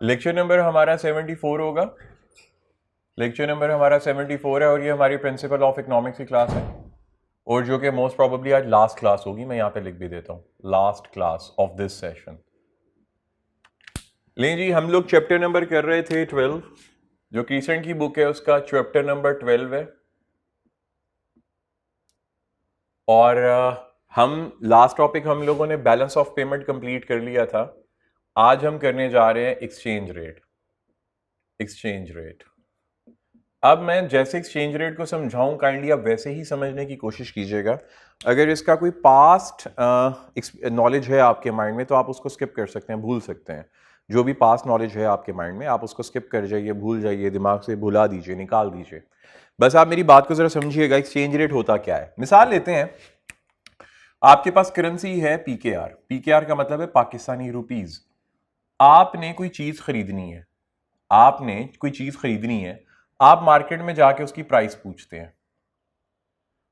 Lecture number हमारा 74 होगा। Lecture number हमारा 74 है और ये हमारी प्रिंसिपल ऑफ इकोनॉमिक्स की क्लास है और जो कि मोस्ट प्रोबेबली आज लास्ट क्लास होगी। मैं यहाँ पे लिख भी देता हूँ, last class of this session. लें जी, हम लोग चैप्टर नंबर कर रहे थे 12, जो कीसन की बुक है उसका चैप्टर नंबर 12 है। और हम लास्ट टॉपिक हम लोगों ने बैलेंस ऑफ पेमेंट कंप्लीट कर लिया था। आज हम करने जा रहे हैं एक्सचेंज रेट। एक्सचेंज रेट, अब मैं जैसे एक्सचेंज रेट को समझाऊं काइंडली आप वैसे ही समझने की कोशिश कीजिएगा। अगर इसका कोई पास्ट नॉलेज है आपके माइंड में तो आप उसको स्किप कर सकते हैं, भूल सकते हैं। जो भी पास्ट नॉलेज है आपके माइंड में आप उसको स्किप कर जाइए, भूल जाइए, दिमाग से भुला दीजिए, निकाल दीजिए। बस आप मेरी बात को जरा समझिएगा। एक्सचेंज रेट होता क्या है, मिसाल लेते हैं। आपके पास करेंसी है पीकेआर। पीकेआर का मतलब है पाकिस्तानी रुपीज। आपने कोई चीज खरीदनी है, आपने कोई चीज खरीदनी है, आप मार्केट में जाके उसकी प्राइस पूछते हैं।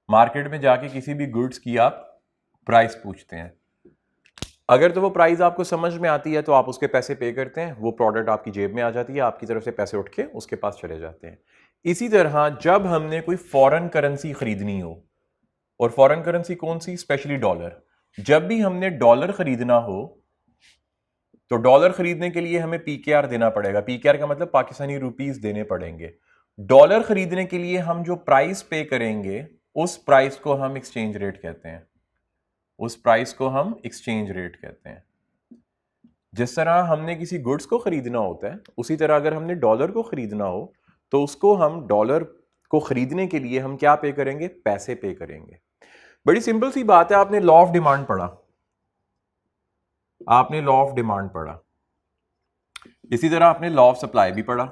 मार्केट में जाके किसी भी गुड्स की आप प्राइस पूछते हैं। अगर तो वो प्राइस आपको समझ में आती है तो आप उसके पैसे पे करते हैं, वो प्रोडक्ट आपकी जेब में आ जाती है, आपकी तरफ से पैसे उठ के उसके पास चले जाते हैं। इसी तरह जब हमने कोई फॉरेन करेंसी खरीदनी हो, और फॉरेन करेंसी कौन सी, स्पेशली डॉलर, जब भी हमने डॉलर खरीदना हो तो डॉलर खरीदने के लिए हमें पीकेआर देना पड़ेगा। पीकेआर का मतलब पाकिस्तानी रुपीस देने पड़ेंगे। डॉलर खरीदने के लिए हम जो प्राइस पे करेंगे उस प्राइस को हम एक्सचेंज रेट कहते हैं। उस प्राइस को हम एक्सचेंज रेट कहते हैं। जिस तरह हमने किसी गुड्स को खरीदना होता है उसी तरह अगर हमने डॉलर को खरीदना हो तो उसको हम डॉलर को खरीदने के लिए हम क्या पे करेंगे, पैसे पे करेंगे। बड़ी सिंपल सी बात है। आपने लॉ ऑफ डिमांड पढ़ा, आपने लॉ ऑफ डिमांड पढ़ा, इसी तरह आपने लॉ ऑफ सप्लाई भी पढ़ा।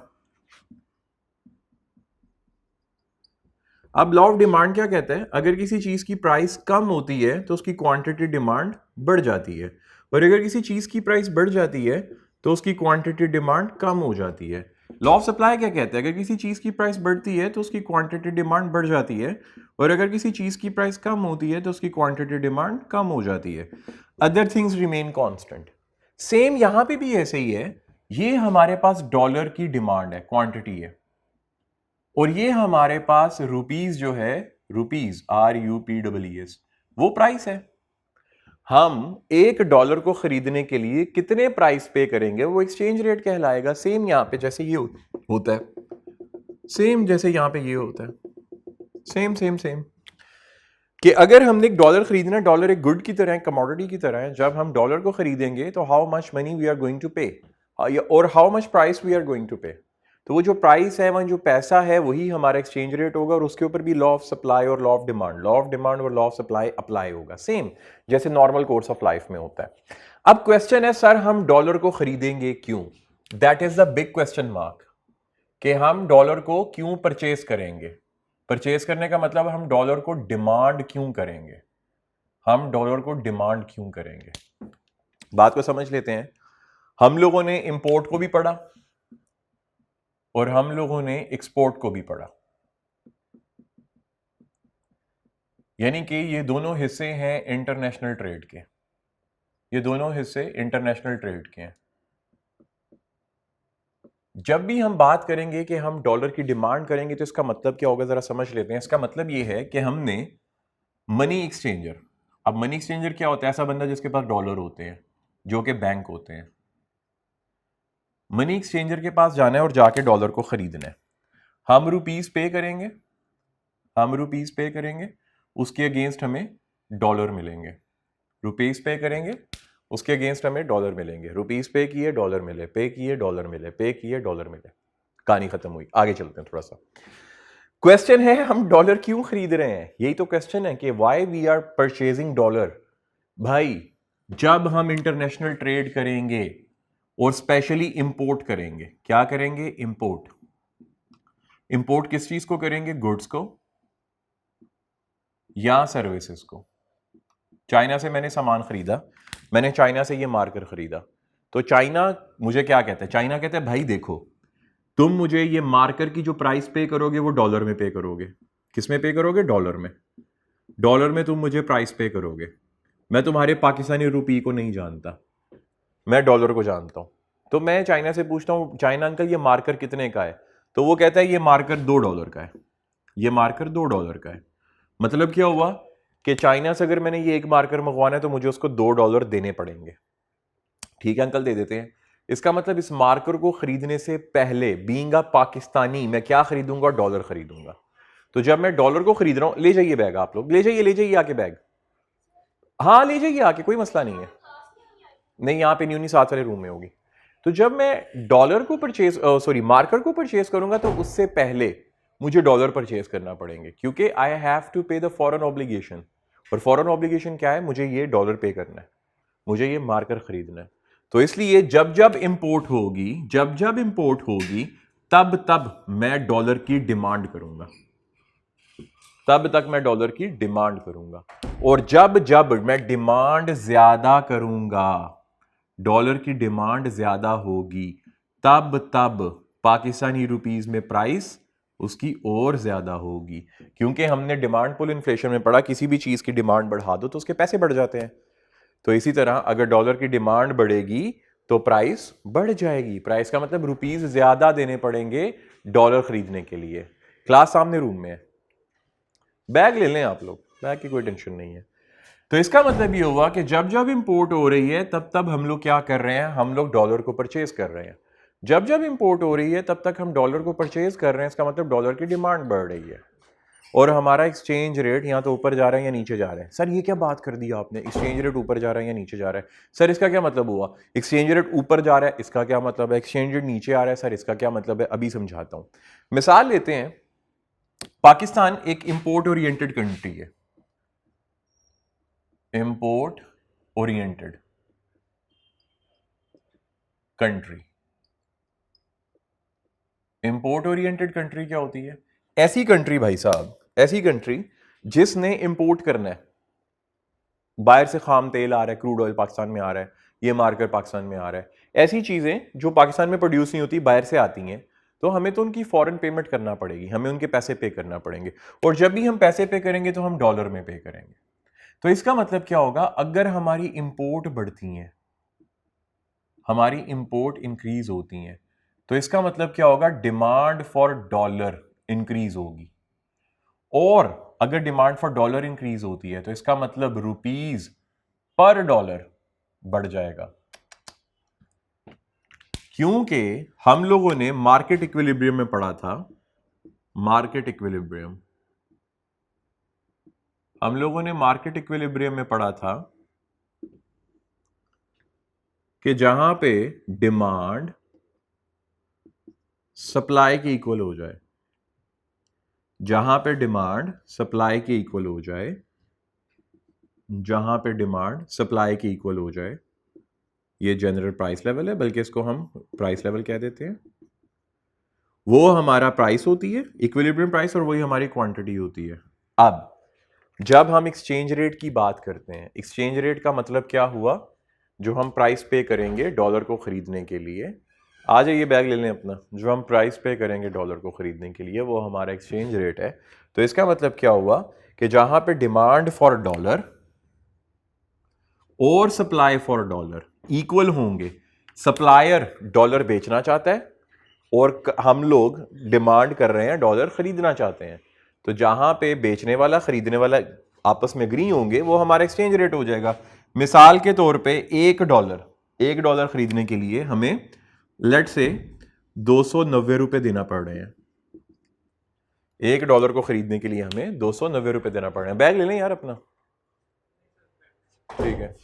अब लॉ ऑफ डिमांड क्या कहता है, अगर किसी चीज की प्राइस कम होती है तो उसकी क्वांटिटी डिमांड बढ़ जाती है, और अगर किसी चीज की प्राइस बढ़ जाती है तो उसकी क्वांटिटी डिमांड कम हो जाती है। लॉ ऑफ सप्लाई क्या कहता है, अगर किसी चीज की प्राइस बढ़ती है तो उसकी क्वांटिटी डिमांड बढ़ जाती है, और अगर किसी चीज की प्राइस कम होती है तो उसकी क्वांटिटी डिमांड कम हो जाती है। Other things remain constant. Same यहां पे भी ऐसे ही है। ये हमारे पास डॉलर की डिमांड है, क्वांटिटी है, और ये हमारे पास रुपीज जो है, रुपीज RUPEES, वो प्राइस है। हम $1 को खरीदने के लिए कितने प्राइस पे करेंगे वो एक्सचेंज रेट कहलाएगा। सेम यहां पे जैसे ये होता है, सेम जैसे यहां पे ये होता है, सेम सेम सेम, कि अगर हमने $1 खरीदना, डॉलर एक गुड की तरह है, कमोडिटी की तरह है। जब हम डॉलर को खरीदेंगे तो how much money we are going to pay, और how much price we are going to pay. तो वो जो प्राइस है, वह जो पैसा है, वही हमारा एक्सचेंज रेट होगा, और उसके ऊपर भी लॉ ऑफ सप्लाई और law of demand, law of demand और लॉ ऑफ सप्लाई अप्लाई होगा, सेम जैसे नॉर्मल कोर्स ऑफ लाइफ में होता है। अब क्वेश्चन है, सर हम डॉलर को खरीदेंगे क्यों? That is the big question mark, कि हम डॉलर को क्यों परचेज करेंगे। परचेज करने का मतलब हम डॉलर को डिमांड क्यों करेंगे, हम डॉलर को डिमांड क्यों करेंगे। बात को समझ लेते हैं। हम लोगों ने इंपोर्ट को भी पढ़ा और हम लोगों ने एक्सपोर्ट को भी पढ़ा, यानी कि ये दोनों हिस्से हैं इंटरनेशनल ट्रेड के। ये दोनों हिस्से इंटरनेशनल ट्रेड के हैं। जब भी हम बात करेंगे कि हम डॉलर की डिमांड करेंगे तो इसका मतलब क्या होगा, जरा समझ लेते हैं। इसका मतलब ये है कि हमने मनी एक्सचेंजर, अब मनी एक्सचेंजर क्या होता है, ऐसा बंदा जिसके पास डॉलर होते हैं, जो कि बैंक होते हैं। मनी एक्सचेंजर के पास जाना है और जाके डॉलर को खरीदना है। हम रुपीस पे करेंगे, हम रुपीस पे करेंगे, उसके अगेंस्ट हमें डॉलर मिलेंगे। रुपीस पे करेंगे, उसके अगेंस्ट हमें डॉलर मिलेंगे। रुपीस पे किए, डॉलर मिले, पे किए, डॉलर मिले, पे किए, डॉलर मिले। कहानी खत्म हुई। आगे चलते हैं थोड़ा सा। क्वेश्चन है, हम डॉलर क्यों खरीद रहे हैं? यही तो क्वेश्चन है कि why we are purchasing dollar. भाई, जब हम इंटरनेशनल ट्रेड करेंगे और स्पेशली इंपोर्ट करेंगे, क्या करेंगे? इंपोर्ट। इंपोर्ट किस चीज को करेंगे? गुड्स को या सर्विसेज को। चाइना से मैंने सामान खरीदा, मैंने चाइना से ये मार्कर खरीदा, तो चाइना मुझे क्या कहता है? चाइना कहता है भाई देखो, तुम मुझे ये मार्कर की जो प्राइस पे करोगे वो डॉलर में पे करोगे। किस में पे करोगे? डॉलर में। डॉलर में तुम मुझे प्राइस पे करोगे। मैं तुम्हारे पाकिस्तानी रुपये को नहीं जानता, मैं डॉलर को जानता हूं। तो मैं चाइना से पूछता हूँ, चाइना अंकल ये मार्कर कितने का है? तो वो कहता है ये मार्कर $2 का है, ये मार्कर $2 का है। मतलब क्या हुआ कि चाइना से अगर मैंने ये एक मार्कर मंगवाना है तो मुझे उसको $2 देने पड़ेंगे। ठीक है अंकल, दे देते हैं। इसका मतलब इस मार्कर को खरीदने से पहले बीइंग अ पाकिस्तानी मैं क्या खरीदूंगा? डॉलर खरीदूंगा। तो जब मैं डॉलर को खरीद रहा हूं, ले जाइए बैग, आप लोग ले जाइए आके बैग, हाँ ले जाइए आके, कोई मसला नहीं है। नहीं, यहाँ पे नहीं होनी, साथ वाले रूम में होगी। तो जब मैं डॉलर को परचेज सॉरी मार्कर को परचेज करूंगा तो उससे पहले मुझे डॉलर परचेज करना पड़ेंगे, क्योंकि आई हैव टू पे द फॉरेन ऑब्लिगेशन। और फॉरेन ऑब्लिगेशन क्या है? मुझे ये डॉलर पे करना है, मुझे ये मार्कर खरीदना है। तो इसलिए जब जब इंपोर्ट होगी, जब जब इंपोर्ट होगी, तब तब मैं डॉलर की डिमांड करूंगा, तब तक मैं डॉलर की डिमांड करूंगा। और जब जब मैं डिमांड ज्यादा करूंगा, डॉलर की डिमांड ज्यादा होगी, तब तब पाकिस्तानी रुपीस में प्राइस उसकी और ज्यादा होगी। क्योंकि हमने डिमांड पुल इन्फ्लेशन में पढ़ा, किसी भी चीज की डिमांड बढ़ा दो तो उसके पैसे बढ़ जाते हैं। तो इसी तरह अगर डॉलर की डिमांड बढ़ेगी तो प्राइस बढ़ जाएगी। प्राइस का मतलब रुपीस ज्यादा देने पड़ेंगे डॉलर खरीदने के लिए। क्लास सामने रूम में है, बैग ले लें आप लोग, बैग की कोई टेंशन नहीं है। तो इसका मतलब ये हुआ कि जब जब इंपोर्ट हो रही है तब तब हम लोग क्या कर रहे हैं? हम लोग डॉलर को परचेज कर रहे हैं। जब जब इंपोर्ट हो रही है तब तक हम डॉलर को परचेज कर रहे हैं, इसका मतलब डॉलर की डिमांड बढ़ रही है। और हमारा एक्सचेंज रेट यहाँ तो ऊपर जा रहा है या नीचे जा रहा है? सर ये क्या बात कर दी आपने, एक्सचेंज रेट ऊपर जा रहा है या नीचे जा रहा है? सर इसका क्या मतलब हुआ? एक्सचेंज रेट ऊपर जा रहा है, इसका क्या मतलब है? एक्सचेंज रेट नीचे आ रहा है, सर इसका क्या मतलब है? अभी समझाता हूं। मिसाल लेते हैं, पाकिस्तान एक इंपोर्ट ओरिएंटेड कंट्री है, import oriented country. Import oriented country क्या होती है? ऐसी कंट्री भाई साहब, ऐसी कंट्री जिसने इंपोर्ट करना है, बाहर से खाम तेल आ रहा है, क्रूड ऑयल पाकिस्तान में आ रहा है, ये मार्कर पाकिस्तान में आ रहा है, ऐसी चीजें जो पाकिस्तान में प्रोड्यूस नहीं होती, बाहर से आती हैं, तो हमें तो उनकी फॉरेन पेमेंट करना पड़ेगी, हमें उनके पैसे पे करना पड़ेंगे। और जब भी हम पैसे पे करेंगे तो हम डॉलर में पे करेंगे। तो इसका मतलब क्या होगा? अगर हमारी इंपोर्ट बढ़ती है, हमारी इंपोर्ट इंक्रीज होती है, तो इसका मतलब क्या होगा? डिमांड फॉर डॉलर इंक्रीज होगी। और अगर डिमांड फॉर डॉलर इंक्रीज होती है तो इसका मतलब रुपीज पर डॉलर बढ़ जाएगा। क्योंकि हम लोगों ने मार्केट इक्विलिब्रियम में पढ़ा था, मार्केट इक्विलिब्रियम, हम लोगों ने मार्केट इक्विलिब्रियम में पढ़ा था कि जहां पे डिमांड सप्लाई के इक्वल हो जाए, जहां पे डिमांड सप्लाई के इक्वल हो जाए, जहां पे डिमांड सप्लाई के इक्वल हो जाए, ये जनरल प्राइस लेवल है, बल्कि इसको हम प्राइस लेवल कह देते हैं। वो हमारा प्राइस होती है, इक्विलिब्रियम प्राइस, और वही हमारी क्वांटिटी होती है। अब जब हम एक्सचेंज रेट की बात करते हैं, एक्सचेंज रेट का मतलब क्या हुआ? जो हम प्राइस पे करेंगे डॉलर को खरीदने के लिए, आ जाइए बैग ले लें अपना, जो हम प्राइस पे करेंगे डॉलर को खरीदने के लिए वो हमारा एक्सचेंज रेट है। तो इसका मतलब क्या हुआ कि जहां पे डिमांड फॉर डॉलर और सप्लाई फॉर डॉलर इक्वल होंगे, सप्लायर डॉलर बेचना चाहता है और हम लोग डिमांड कर रहे हैं डॉलर खरीदना चाहते हैं, तो जहां पे बेचने वाला खरीदने वाला आपस में एग्री होंगे वो हमारा एक्सचेंज रेट हो जाएगा। मिसाल के तौर पे $1 खरीदने के लिए हमें लेट से 290 रुपए देना पड़ रहे हैं। $1 को खरीदने के लिए हमें 290 रुपए देना पड़ रहे हैं। बैग ले लें यार अपना, ठीक है।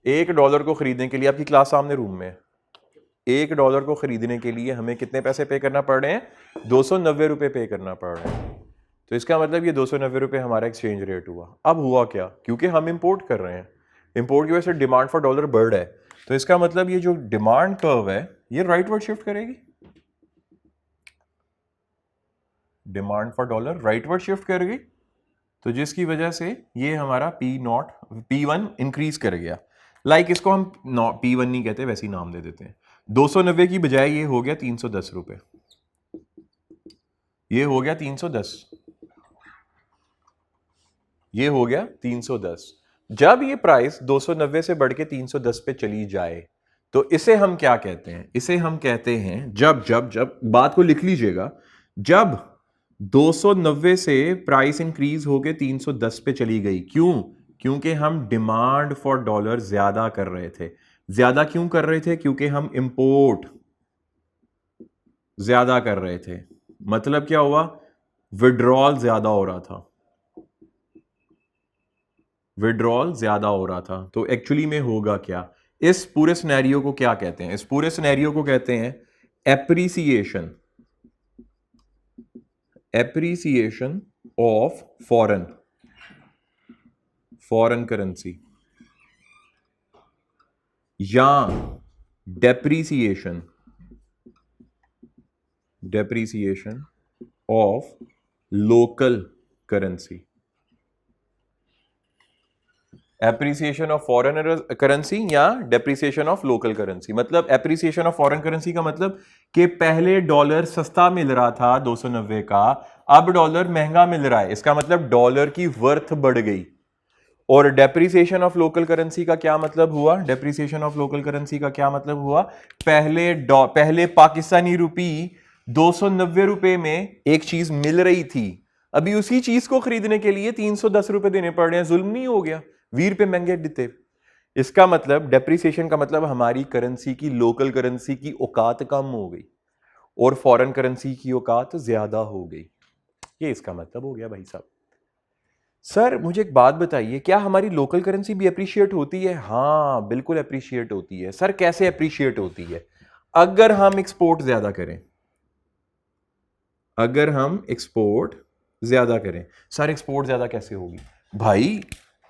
$1 को खरीदने के लिए, आपकी क्लास सामने रूम में है, $1 को खरीदने के लिए हमें कितने पैसे पे करना पड़ रहे हैं? 290 रुपए पे करना पड़ रहे हैं। तो इसका मतलब ये 290 रुपए हमारा एक्सचेंज रेट हुआ। अब हुआ क्या? क्योंकि हम इंपोर्ट कर रहे हैं, इंपोर्ट की वजह से डिमांड फॉर डॉलर बढ़ रहा है, तो इसका मतलब ये जो डिमांड कर्व है ये राइटवर्ड शिफ्ट करेगी, demand for dollar rightward shift करेगी। तो जिसकी वजह से ये हमारा P1 इंक्रीज कर गया। इसको हम P1 नहीं कहते, वैसे ही नाम दे देते हैं। 290 की बजाय ये हो गया 310 रुपए, ये हो गया 310, ये हो गया 310। जब ये प्राइस 290 से बढ़ के 310 पे चली जाए तो इसे हम क्या कहते हैं? इसे हम कहते हैं जब जब जब बात को लिख लीजिएगा, जब 290 से प्राइस इंक्रीज होके 310 पे चली गई। क्यों? क्योंकि हम डिमांड फॉर डॉलर ज्यादा कर रहे थे। ज्यादा क्यों कर रहे थे? क्योंकि हम इंपोर्ट ज्यादा कर रहे थे। मतलब क्या हुआ? विड्रॉल ज्यादा हो रहा था, विड्रॉल ज्यादा हो रहा था। तो एक्चुअली में होगा क्या? इस पूरे सिनेरियो को क्या कहते हैं? इस पूरे सिनेरियो को कहते हैं appreciation, appreciation of foreign foreign currency, या depreciation, depreciation of local currency. Appreciation of foreign currency या डेप्रिसिएशन ऑफ लोकल करेंसी। मतलब एप्रिसिएशन ऑफ फॉरेन करेंसी का मतलब कि पहले डॉलर सस्ता मिल रहा था 290 का, अब डॉलर महंगा मिल रहा है, इसका मतलब डॉलर की वर्थ बढ़ गई। और डेप्रिसिएशन ऑफ लोकल करेंसी का क्या मतलब हुआ? डेप्रिसिएशन ऑफ लोकल करेंसी का क्या मतलब हुआ? पहले पाकिस्तानी रुपी 290 रुपए में एक चीज मिल रही थी, अभी उसी चीज को खरीदने के लिए 310 रुपए देने पड़ रहे हैं। जुल्म नहीं हो गया? 20 रुपए महंगे देते। इसका मतलब डेप्रिसिएशन का मतलब हमारी करेंसी की, लोकल करेंसी की औकात कम हो गई और फॉरेन करेंसी की औकात ज्यादा हो गई। ये इसका मतलब हो गया भाई साहब। सर मुझे एक बात बताइए, क्या हमारी लोकल करेंसी भी अप्रिशिएट होती है? हाँ बिल्कुल अप्रिशिएट होती है। सर कैसे अप्रिशिएट होती है? अगर हम एक्सपोर्ट ज्यादा करें, अगर हम एक्सपोर्ट ज्यादा करें। सर एक्सपोर्ट ज्यादा कैसे होगी? भाई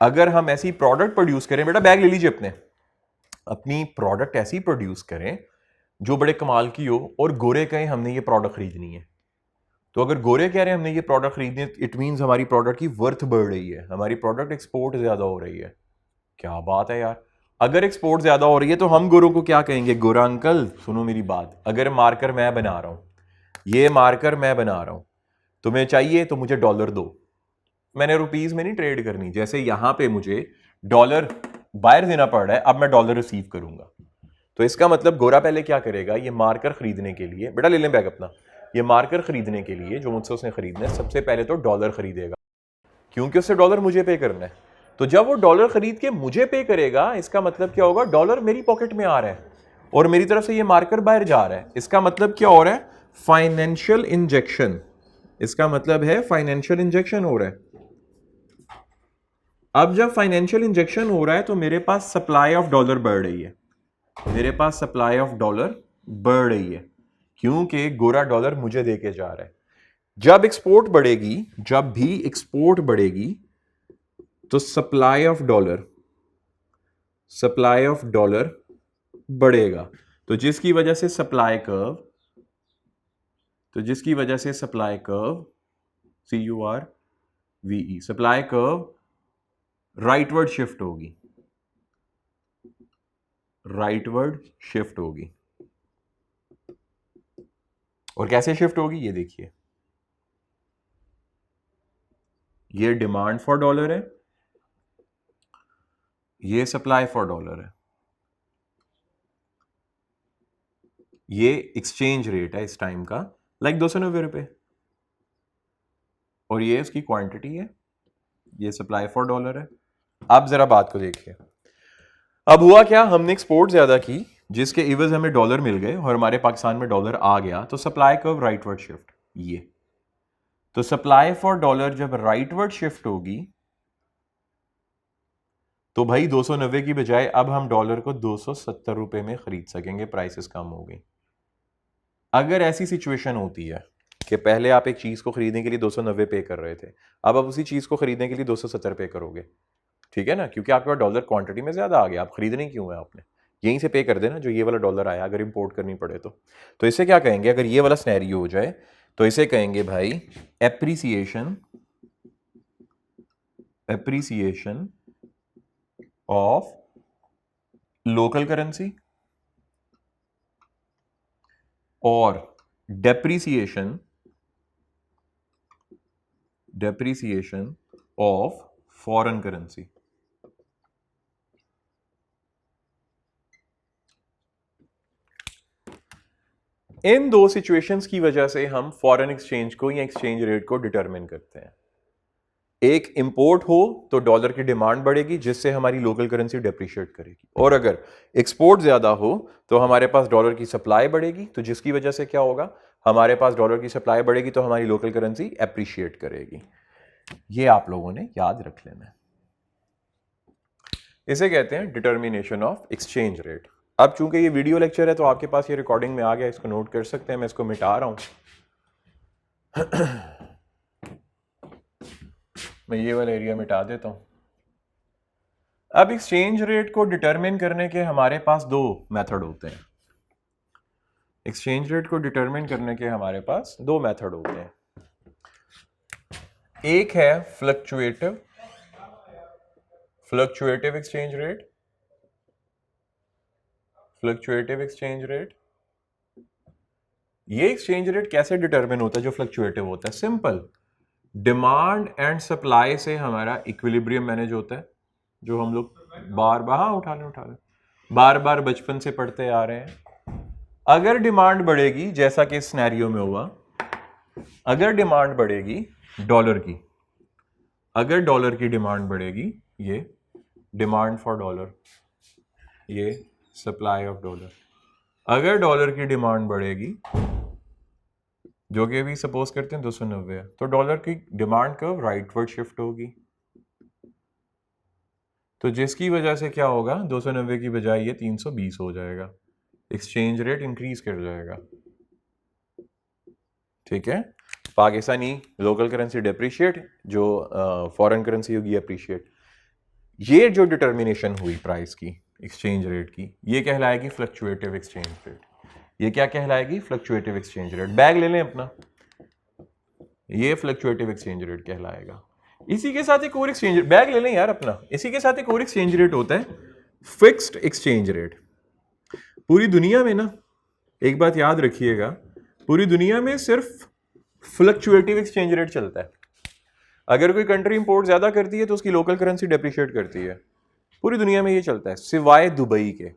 अगर हम ऐसी प्रोडक्ट प्रोड्यूस करें, बेटा बैग ले लीजिए अपने, अपनी प्रोडक्ट ऐसी प्रोड्यूस करें जो बड़े कमाल की हो और गोरे कहें हमने ये प्रोडक्ट खरीदनी है। तो अगर गोरे कह रहे हैं हमने ये प्रोडक्ट खरीदनी है, इट मींस हमारी प्रोडक्ट की वर्थ बढ़ रही है, हमारी प्रोडक्ट एक्सपोर्ट ज्यादा हो रही है। क्या बात है यार। अगर एक्सपोर्ट ज्यादा हो रही है तो हम गोरों को क्या कहेंगे? गोरा अंकल सुनो मेरी बात, अगर मार्कर मैं बना रहा हूं, ये मार्कर मैं बना रहा हूं, तुम्हें चाहिए तो मुझे डॉलर दो। मैंने रुपीज में नहीं ट्रेड करनी। जैसे यहां पे मुझे डॉलर बाहर देना पड़ रहा है, अब मैं डॉलर रिसीव करूंगा। तो इसका मतलब गोरा पहले क्या करेगा? ये मार्कर खरीदने के लिए, बेटा ले लें बैग अपना, ये मार्कर खरीदने के लिए जो मुझसे उसने खरीदना है, सबसे पहले तो डॉलर खरीदेगा, क्योंकि उससे डॉलर मुझे पे करना है। तो जब वो डॉलर खरीद के मुझे पे करेगा, इसका मतलब क्या होगा? डॉलर मेरी पॉकेट में आ रहा है और मेरी तरफ से ये मार्कर बाहर जा रहा है। इसका मतलब क्या हो रहा है? Financial injection. इसका मतलब है फाइनेंशियल इंजेक्शन हो रहा है। अब जब फाइनेंशियल इंजेक्शन हो रहा है तो मेरे पास सप्लाई ऑफ डॉलर बढ़ रही है, मेरे पास सप्लाई ऑफ डॉलर बढ़ रही है, क्योंकि गोरा डॉलर मुझे देके जा रहा है। जब एक्सपोर्ट बढ़ेगी, जब भी एक्सपोर्ट बढ़ेगी तो supply of dollar, supply of dollar बढ़ेगा। तो जिसकी वजह से सप्लाई कर्व, तो जिसकी वजह से supply curve CURVE, supply curve rightward shift होगी, राइटवर्ड शिफ्ट होगी। और कैसे शिफ्ट होगी ये देखिए, ये डिमांड फॉर डॉलर है, ये सप्लाई फॉर डॉलर है, ये एक्सचेंज रेट है इस टाइम का, लाइक 290 रुपए, और ये उसकी क्वांटिटी है, ये सप्लाई फॉर डॉलर है। अब जरा बात को देखिए, अब हुआ क्या? हमने एक्सपोर्ट ज्यादा की जिसके इवज हमें डॉलर मिल गए और हमारे पाकिस्तान में डॉलर आ गया, तो सप्लाई कर्व राइटवर्ड शिफ्ट। ये तो सप्लाई फॉर डॉलर जब राइटवर्ड शिफ्ट होगी तो भाई 290 की बजाय अब हम डॉलर को 270 रुपए में खरीद सकेंगे, प्राइसेस कम हो गई। अगर ऐसी सिचुएशन होती है कि पहले आप एक चीज को खरीदने के लिए 290 पे कर रहे थे, अब आप उसी चीज को खरीदने के लिए 270 पे करोगे, ठीक है ना? क्योंकि आपके पास डॉलर क्वांटिटी में ज्यादा आ गया, आप खरीदने क्यों है? आपने यहीं से पे कर देना जो ये वाला डॉलर आया, अगर इंपोर्ट करनी पड़े तो इसे क्या कहेंगे? अगर ये वाला सिनेरियो हो जाए तो इसे कहेंगे भाई appreciation, appreciation of local currency और depreciation, depreciation of foreign currency. इन दो सिचुएशंस की वजह से हम फॉरेन एक्सचेंज को या एक्सचेंज रेट को डिटरमिन करते हैं। एक इंपोर्ट हो तो डॉलर की डिमांड बढ़ेगी जिससे हमारी लोकल करेंसी डेप्रिशिएट करेगी, और अगर एक्सपोर्ट ज्यादा हो तो हमारे पास डॉलर की सप्लाई बढ़ेगी, तो जिसकी वजह से क्या होगा, हमारे पास डॉलर की सप्लाई बढ़ेगी तो हमारी लोकल करेंसी एप्रिशिएट करेगी। ये आप लोगों ने याद रख लेना है। इसे कहते हैं डिटर्मिनेशन ऑफ एक्सचेंज रेट। अब चूंकि ये वीडियो लेक्चर है तो आपके पास ये रिकॉर्डिंग में आ गया, इसको नोट कर सकते हैं। मैं इसको मिटा रहा हूं। मैं ये वाला एरिया मिटा देता हूं। अब एक्सचेंज रेट को डिटरमिन करने के हमारे पास दो मेथड होते हैं। एक्सचेंज रेट को डिटरमिन करने के हमारे पास दो मेथड होते हैं। एक है फ्लक्चुएटिव एक्सचेंज रेट, फ्लक्चुएटिव एक्सचेंज रेट। ये एक्सचेंज रेट कैसे डिटरमिन होता है जो फ्लक्चुएटिव होता है? सिंपल, डिमांड एंड सप्लाई से हमारा इक्विलिब्रियम मैनेज होता है, जो हम लोग बार बार बचपन से पढ़ते आ रहे हैं। अगर डिमांड बढ़ेगी, जैसा कि इस सिनेरियो में हुआ, अगर डिमांड बढ़ेगी डॉलर की, अगर डॉलर की डिमांड बढ़ेगी, ये डिमांड फॉर डॉलर, ये सप्लाई ऑफ डॉलर। अगर डॉलर की डिमांड बढ़ेगी, जो कि अभी सपोज करते हैं 290 है, तो डॉलर की डिमांड कर्व राइटवर्ड शिफ्ट होगी, तो जिसकी वजह से क्या होगा, 290 की बजाय ये 320 हो जाएगा, एक्सचेंज रेट इंक्रीज कर जाएगा। ठीक है, पाकिस्तानी लोकल करेंसी डेप्रिशिएट, जो फॉरेन करेंसी होगी अप्रिशिएट। ये जो डिटर्मिनेशन हुई प्राइस की, एक्सचेंज रेट की, ये कहलाएगी फ्लक्चुएटिव एक्सचेंज रेट। ये क्या कहलाएगी? फ्लक्चुएटिव एक्सचेंज रेट। बैग ले लें अपना, ये फ्लक्चुएटिव एक्सचेंज रेट कहलाएगा। इसी के साथ एक और एक्सचेंज, बैग ले लें यार अपना, इसी के साथ एक और एक्सचेंज रेट होता है, फिक्स्ड एक्सचेंज रेट। पूरी दुनिया में ना, एक बात याद रखिएगा, पूरी दुनिया में सिर्फ फ्लक्चुएटिव एक्सचेंज रेट चलता है। अगर कोई कंट्री इंपोर्ट ज्यादा करती है तो उसकी लोकल करेंसी डेप्रिशिएट करती है। पूरी दुनिया में ये चलता है सिवाय दुबई के।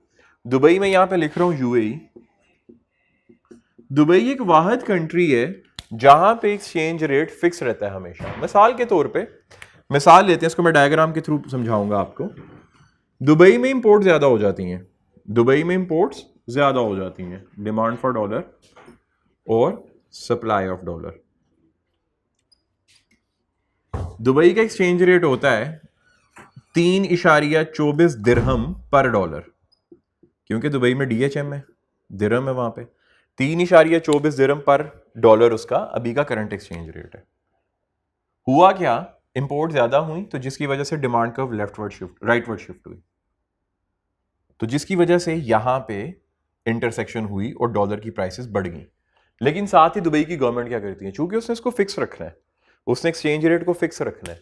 दुबई में यहां पे लिख रहा हूं यूएई। दुबई एक वाहिद कंट्री है जहां पे एक्सचेंज रेट फिक्स रहता है हमेशा। मिसाल के तौर पे मिसाल लेते हैं, इसको मैं डायग्राम के थ्रू समझाऊंगा आपको। दुबई में इंपोर्ट ज्यादा हो जाती हैं, दुबई में इंपोर्ट्स ज्यादा हो जाती हैं, डिमांड फॉर डॉलर और सप्लाई ऑफ डॉलर। दुबई का एक्सचेंज रेट होता है 3.24 दिरहम पर डॉलर, क्योंकि दुबई में डीएचएम है, दिरहम है वहां पे। 3.24 दिरहम पर डॉलर उसका अभी का करंट एक्सचेंज रेट है। हुआ क्या, इंपोर्ट ज्यादा हुई तो जिसकी वजह से demand curve leftward shift, rightward shift हुई, तो जिसकी वजह से यहां पे इंटरसेक्शन हुई और डॉलर की प्राइसेस बढ़ गई। लेकिन साथ ही दुबई की गवर्नमेंट क्या करती है, चूंकि उसने इसको फिक्स रखना है, उसने एक्सचेंज रेट को फिक्स रखना है,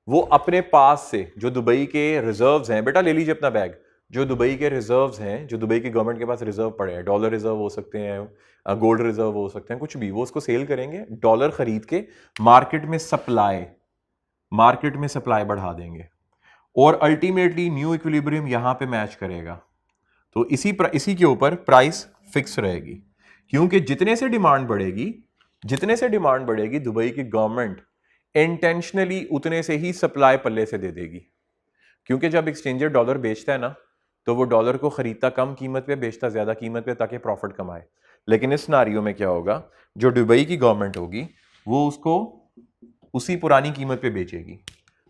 वो अपने पास से जो दुबई के रिजर्व्स हैं, बेटा ले लीजिए अपना बैग, जो दुबई के रिजर्व्स हैं, जो दुबई की गवर्नमेंट के पास रिजर्व पड़े हैं, डॉलर रिजर्व हो सकते हैं, गोल्ड रिजर्व हो सकते हैं, कुछ भी, वो उसको सेल करेंगे, डॉलर खरीद के मार्केट में सप्लाई बढ़ा देंगे और अल्टीमेटली न्यू इक्विलिब्रियम यहां पे मैच करेगा। तो इसी के ऊपर प्राइस फिक्स रहेगी, क्योंकि जितने से डिमांड बढ़ेगी दुबई की गवर्नमेंट इंटेंशनली उतने से ही सप्लाई पल्ले से दे देगी, क्योंकि जब एक्सचेंजर डॉलर बेचता है ना, तो वो डॉलर को खरीदता कम कीमत पे, बेचता ज्यादा कीमत पे, ताकि प्रॉफिट कमाए। लेकिन इस सिनेरियो में क्या होगा, जो दुबई की गवर्नमेंट होगी वो उसको उसी पुरानी कीमत पे बेचेगी।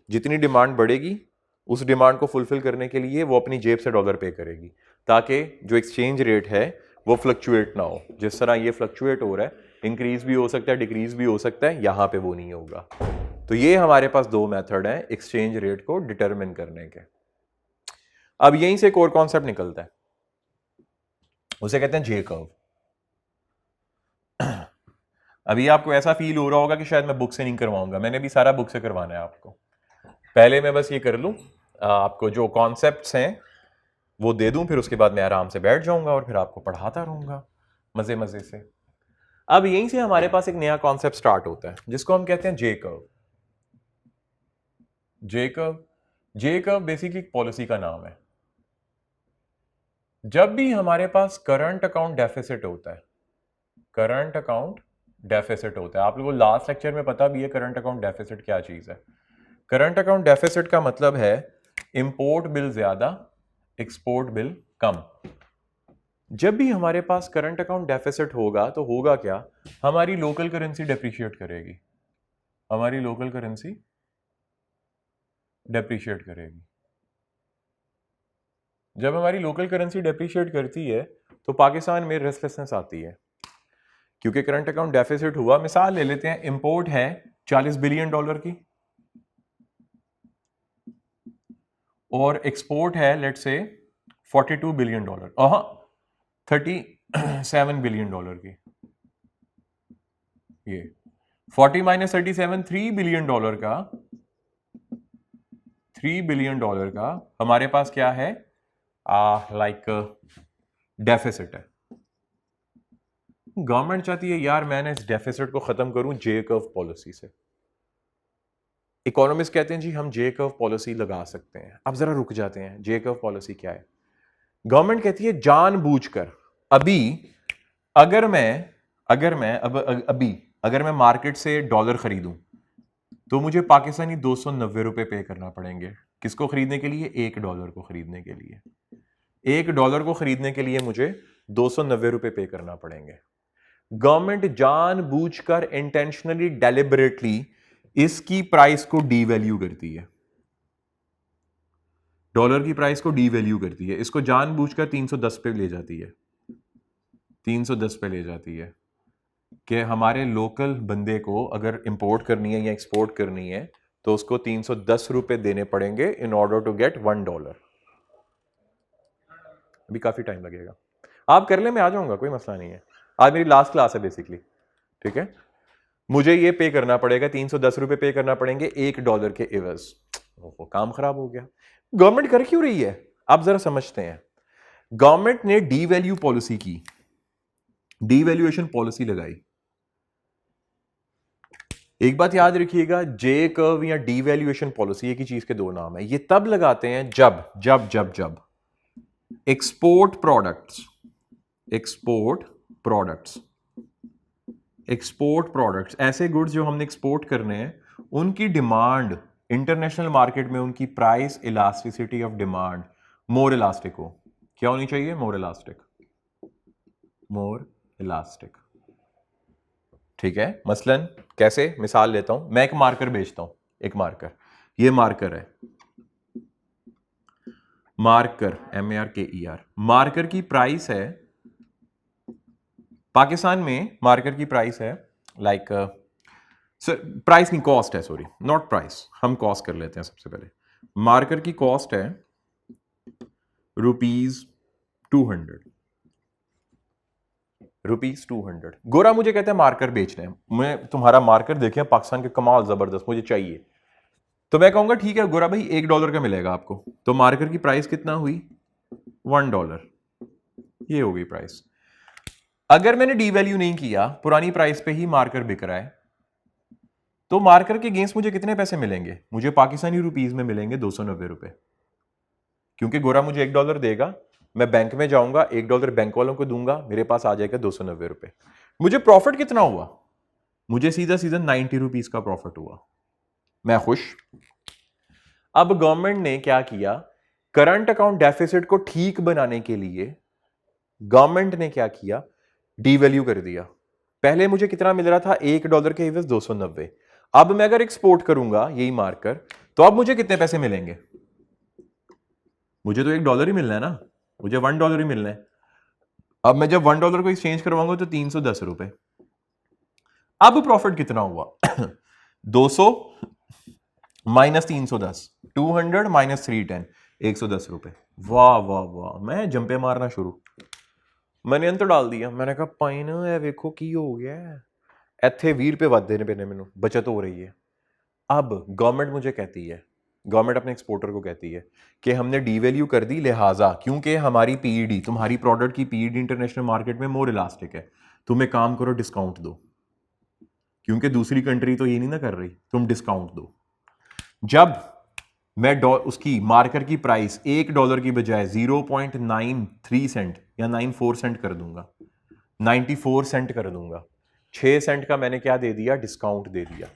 जितनी डिमांड बढ़ेगी उस डिमांड को फुलफिल करने के लिए वो अपनी जेब से डॉलर पे करेगी, ताकि जो एक्सचेंज रेट है वो फ्लक्चुएट ना हो। जिस तरह ये फ्लक्चुएट हो रहा है, इंक्रीज भी हो सकता है, डिक्रीज भी हो सकता है, यहां पे वो नहीं होगा। तो ये हमारे पास दो मेथड हैं एक्सचेंज रेट को डिटरमिन करने के। अब यहीं से एक और कॉन्सेप्ट निकलता है, उसे कहते हैं जे कर्व। अभी आपको ऐसा फील हो रहा होगा कि शायद मैं बुक से नहीं करवाऊंगा, मैंने भी सारा बुक से करवाना है आपको। पहले मैं बस ये कर लूं, आपको जो कॉन्सेप्ट्स हैं वो दे दूं, फिर उसके बाद मैं आराम से बैठ जाऊंगा और फिर आपको पढ़ाता रहूंगा मजे मजे से। अब यहीं से हमारे पास एक नया कॉन्सेप्ट स्टार्ट होता है जिसको हम कहते हैं J curve. J curve basically एक पॉलिसी का नाम है। जब भी हमारे पास करंट अकाउंट डेफिसिट होता है, करंट अकाउंट डेफिसिट होता है। आप लोगों को लास्ट लेक्चर में पता भी है करंट अकाउंट डेफिसिट क्या चीज़ है। करंट अकाउंट डेफिसिट का मतलब है इंपोर्ट बिल ज़्यादा, एक्सपोर्ट बिल कम। जब भी हमारे पास करंट अकाउंट डेफिसिट होगा तो होगा क्या, हमारी लोकल करेंसी डेप्रिशिएट करेगी, हमारी लोकल करेंसी डेप्रिशिएट करेगी। जब हमारी लोकल करेंसी डेप्रिशिएट करती है तो पाकिस्तान में रेस्टलेसनेस आती है, क्योंकि करंट अकाउंट डेफिसिट हुआ। मिसाल ले लेते हैं, इंपोर्ट है $40 बिलियन की और एक्सपोर्ट है लेट से $42 बिलियन, 37 बिलियन की। ये 40 माइनस 37 $3 बिलियन का, $3 बिलियन का हमारे पास क्या है, लाइक डेफिसिट है। गवर्नमेंट चाहती है यार मैंने इस डेफिसिट को खत्म करूं जे कर्व पॉलिसी से। इकोनॉमिस्ट कहते हैं जी हम जे कर्व पॉलिसी लगा सकते हैं। अब जरा रुक जाते हैं, जे कर्व पॉलिसी क्या है? गवर्नमेंट कहती है जानबूझकर अभी अगर मैं मार्केट से डॉलर खरीदूं तो मुझे पाकिस्तानी 290 रुपए पे करना पड़ेंगे। किसको खरीदने के लिए? $1 को खरीदने के लिए। $1 को खरीदने के लिए मुझे 290 रुपए पे करना पड़ेंगे। गवर्नमेंट जानबूझकर इंटेंशनली डेलिबरेटली इसकी प्राइस को डीवैल्यू करती है, डॉलर की प्राइस को डीवैल्यू करती है, इसको जानबूझकर 310 पे ले जाती है, 310 पे ले जाती है कि हमारे लोकल बंदे को अगर इंपोर्ट करनी है या एक्सपोर्ट करनी है तो उसको 310 रुपए देने पड़ेंगे इन ऑर्डर टू गेट $1। अभी काफी टाइम लगेगा, आप कर ले, मैं आ जाऊंगा, कोई मसला नहीं है। आज मेरी लास्ट क्लास है बेसिकली, ठीक है। मुझे ये पे करना पड़ेगा, 310 रुपए पे करना पड़ेंगे $1 के एवज। वो काम खराब हो गया। गवर्नमेंट कर क्यों रही है आप जरा समझते हैं। गवर्नमेंट ने डीवैल्यू पॉलिसी की, डीवैल्यूएशन पॉलिसी लगाई। एक बात याद रखिएगा, जे कर्व या डीवैल्यूएशन पॉलिसी एक ही चीज के दो नाम है। ये तब लगाते हैं जब जब जब जब एक्सपोर्ट प्रोडक्ट्स ऐसे गुड्स जो हमने एक्सपोर्ट करने हैं उनकी डिमांड इंटरनेशनल मार्केट में, उनकी price elasticity of demand more elastic हो। क्या होनी चाहिए? मोर इलास्टिक, ठीक है। मसलन कैसे, मिसाल लेता हूं, मैं एक मार्कर बेचता हूं, एक मार्कर, ये मार्कर है, मार्कर MARKER, मार्कर की प्राइस है पाकिस्तान में, मार्कर की प्राइस है लाइक प्राइस नहीं, कॉस्ट है, सॉरी नॉट प्राइस, हम कॉस्ट कर लेते हैं सबसे पहले। मार्कर की कॉस्ट है ₹200। गोरा मुझे कहता है मार्कर बेचना है, मैं तुम्हारा मार्कर देखे पाकिस्तान के, कमाल जबरदस्त, मुझे चाहिए। तो मैं कहूंगा ठीक है गोरा भाई $1 का मिलेगा आपको। तो मार्कर की प्राइस कितना हुई? $1। ये हो गई प्राइस। अगर मैंने डीवैल्यू नहीं किया, पुरानी प्राइस पे ही मार्कर बिक रहा है, तो मार्कर के अगेंस्ट मुझे कितने पैसे मिलेंगे? मुझे पाकिस्तानी रुपीस में मिलेंगे 290 रुपए, क्योंकि गोरा मुझे $1 देगा, मैं बैंक में जाऊंगा, $1 बैंक वालों को दूंगा, मेरे पास आ जाएगा 290 रुपए। मुझे प्रॉफिट कितना हुआ? मुझे सीधा सीधा 90 रुपीस का प्रॉफिट हुआ, मैं खुश। अब गवर्नमेंट ने क्या किया, करंट अकाउंट डेफिसिट को ठीक बनाने के लिए गवर्नमेंट ने क्या किया, डीवैल्यू कर दिया। पहले मुझे कितना मिल रहा था? $1 के एवज 290। अब मैं अगर एक्सपोर्ट करूंगा यही मार्कर, तो अब मुझे कितने पैसे मिलेंगे? मुझे तो $1 ही मिलना है ना, मुझे $1 ही मिलना है। अब मैं जब $1 को एक्सचेंज करवाऊंगा तो 310 रुपए। अब प्रॉफिट कितना हुआ? 200 माइनस 310, 200 माइनस 310, 110 रुपए। वाह वाह वाह, मैं जंपे मारना शुरू, मैंने अंतर डाल दिया। मैंने कहा पाइन है, वेखो की हो गया, इत्थे 20 रुपए वध देने पैने, मैनू बचत हो रही है। अब गवर्नमेंट मुझे कहती है, गवर्नमेंट अपने एक्सपोर्टर को कहती है कि हमने डीवैल्यू कर दी, लिहाजा क्योंकि हमारी पीईडी, तुम्हारी प्रोडक्ट की पीईडी इंटरनेशनल मार्केट में मोर इलास्टिक है, तुम एक काम करो डिस्काउंट दो, क्योंकि दूसरी कंट्री तो ये नहीं ना कर रही, तुम डिस्काउंट दो। जब मैं उसकी मार्कर की प्राइस $1 की बजाय 0.93 सेंट या 94 सेंट कर दूंगा, 94 सेंट कर दूंगा। 6 सेंट का मैंने क्या दे दिया, डिस्काउंट दे दिया।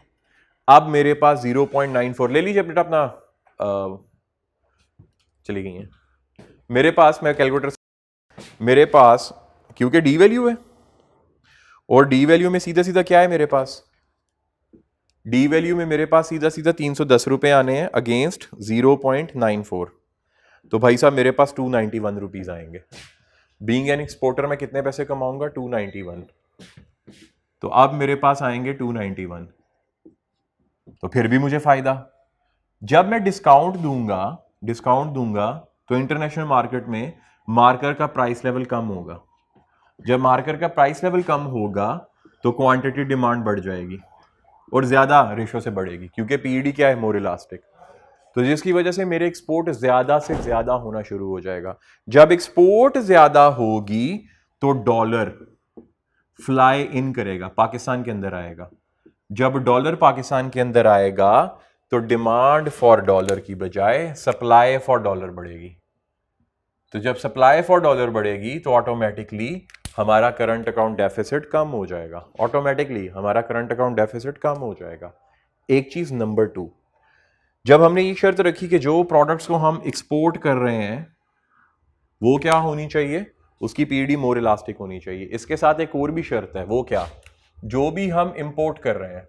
अब मेरे पास 0.94 ले लीजिए बेटा अपना, चली गई है मेरे पास, मैं कैलकुलेटर, मेरे पास क्योंकि डी वैल्यू है, और डी वैल्यू में सीधा सीधा क्या है मेरे पास, डी वैल्यू में मेरे पास सीधा सीधा 310 रुपए आने हैं अगेंस्ट 0.94। तो भाई साहब मेरे पास 291 रुपीज आएंगे। बीइंग एन एक्सपोर्टर मैं कितने पैसे कमाऊंगा, 291। तो अब मेरे पास आएंगे 291, तो फिर भी मुझे फायदा। जब मैं डिस्काउंट दूंगा तो इंटरनेशनल मार्केट में मार्कर का प्राइस लेवल कम होगा। जब मार्कर का प्राइस लेवल कम होगा तो क्वांटिटी डिमांड बढ़ जाएगी और ज्यादा रेशो से बढ़ेगी, क्योंकि पीईडी क्या है, मोर इलास्टिक। तो जिसकी वजह से मेरे एक्सपोर्ट ज्यादा से ज्यादा होना शुरू हो जाएगा। जब एक्सपोर्ट ज्यादा होगी तो डॉलर फ्लाई इन करेगा, पाकिस्तान के अंदर आएगा। जब डॉलर पाकिस्तान के अंदर आएगा तो डिमांड फॉर डॉलर की बजाय सप्लाई फॉर डॉलर बढ़ेगी। तो जब सप्लाई फॉर डॉलर बढ़ेगी तो ऑटोमेटिकली हमारा करंट अकाउंट डेफिसिट कम हो जाएगा, ऑटोमेटिकली हमारा करंट अकाउंट डेफिसिट कम हो जाएगा। एक चीज। नंबर 2, जब हमने ये शर्त रखी कि जो प्रोडक्ट्स को हम एक्सपोर्ट कर रहे हैं वो क्या होनी चाहिए, उसकी पीडी मोर इलास्टिक होनी चाहिए। इसके साथ एक और भी शर्त है, वो क्या, जो भी हम इंपोर्ट कर रहे हैं,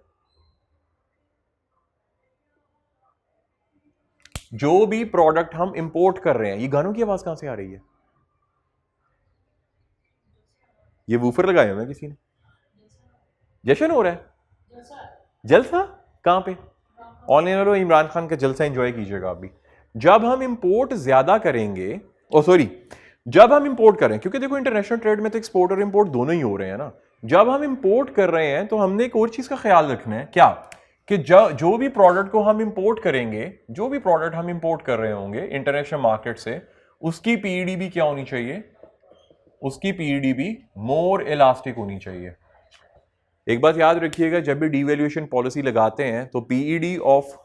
जो भी प्रोडक्ट हम इंपोर्ट कर रहे हैं, ये गानों की आवाज कहां से आ रही है, ये वूफर लगाए हुए किसी ने, जश्न हो रहा है, जलसा कहां पे, ऑनलाइन वालों इमरान खान का जलसा एंजॉय कीजिएगा आप भी। जब हम इंपोर्ट ज्यादा करेंगे, ओ सॉरी, जब हम इंपोर्ट करें, क्योंकि देखो इंटरनेशनल ट्रेड में तो एक्सपोर्ट और इंपोर्ट दोनों ही हो रहे हैं ना। जब हम इंपोर्ट कर रहे हैं तो हमने एक और चीज का ख्याल रखना है, क्या, कि जो भी प्रोडक्ट को हम इंपोर्ट करेंगे, जो भी प्रोडक्ट हम इंपोर्ट कर रहे होंगे इंटरनेशनल मार्केट से, उसकी पीईडी भी क्या होनी चाहिए, उसकी पीईडी भी मोर इलास्टिक होनी चाहिए। एक बात याद रखिएगा, जब भी डीवैल्यूएशन पॉलिसी लगाते हैं तो PED of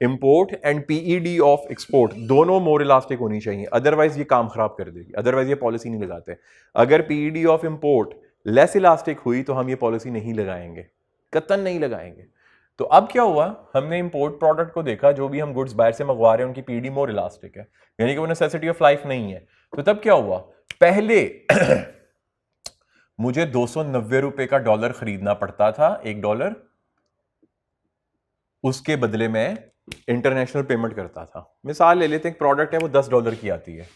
import and PED of export दोनों मोर इलास्टिक होनी चाहिए, अदरवाइज ये काम खराब कर देगी, अदरवाइज ये पॉलिसी नहीं लगाते। अगर PED of import less elastic हुई तो हम ये पॉलिसी नहीं लगाएंगे, कतन नहीं लगाएंगे। तो अब क्या हुआ, हमने इंपोर्ट प्रोडक्ट को देखा, जो भी हम गुड्स बाहर से मंगवा रहे हैं उनकी पीडी मोर इलास्टिक है, यानी कि वो नेसेसिटी ऑफ लाइफ नहीं है। तो तब क्या हुआ, पहले मुझे 290 रुपए का डॉलर खरीदना पड़ता था, $1, उसके बदले में इंटरनेशनल पेमेंट करता था। मिसाल ले लेते हैं, एक प्रोडक्ट है वो $10 की आती है,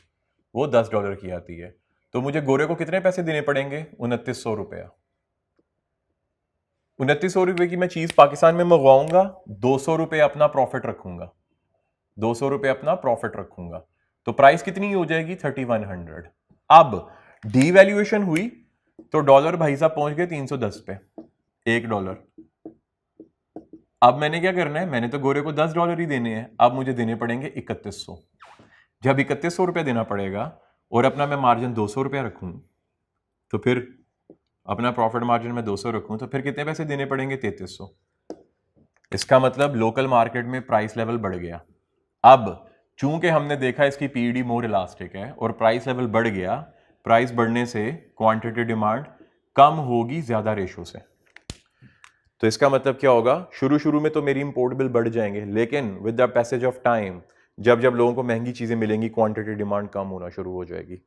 वो $10 की आती है, तो मुझे गोरे को कितने पैसे देने पड़ेंगे, 2900 रुपया। 2900 रुपए की मैं चीज पाकिस्तान में मंगवाऊंगा, 200 रुपए अपना प्रॉफिट रखूंगा, 200 रुपए अपना प्रॉफिट रखूंगा, तो प्राइस कितनी हो जाएगी, 3100। अब डीवैल्यूएशन हुई तो डॉलर भाई साहब पहुंच गए 310 पे, $1। अब मैंने क्या करना है, मैंने तो गोरे को $10 ही देने हैं, अब मुझे देने पड़ेंगे 3100। जब 3100 रुपया देना पड़ेगा और अपना मैं मार्जिन 200 रुपया रखूं, तो फिर अपना प्रॉफिट मार्जिन में 200 रखूं, तो फिर कितने पैसे देने पड़ेंगे, 3300। इसका मतलब लोकल मार्केट में प्राइस लेवल बढ़ गया। अब चूंकि हमने देखा इसकी पीईडी मोर इलास्टिक है और प्राइस लेवल बढ़ गया, प्राइस बढ़ने से क्वांटिटी डिमांड कम होगी ज्यादा रेशो से। तो इसका मतलब क्या होगा, शुरू में तो मेरी इंपोर्ट बिल बढ़ जाएंगे, लेकिन with the passage of time जब जब लोगों को महंगी चीजें मिलेंगी, क्वांटिटी डिमांड कम होना शुरू हो जाएगी।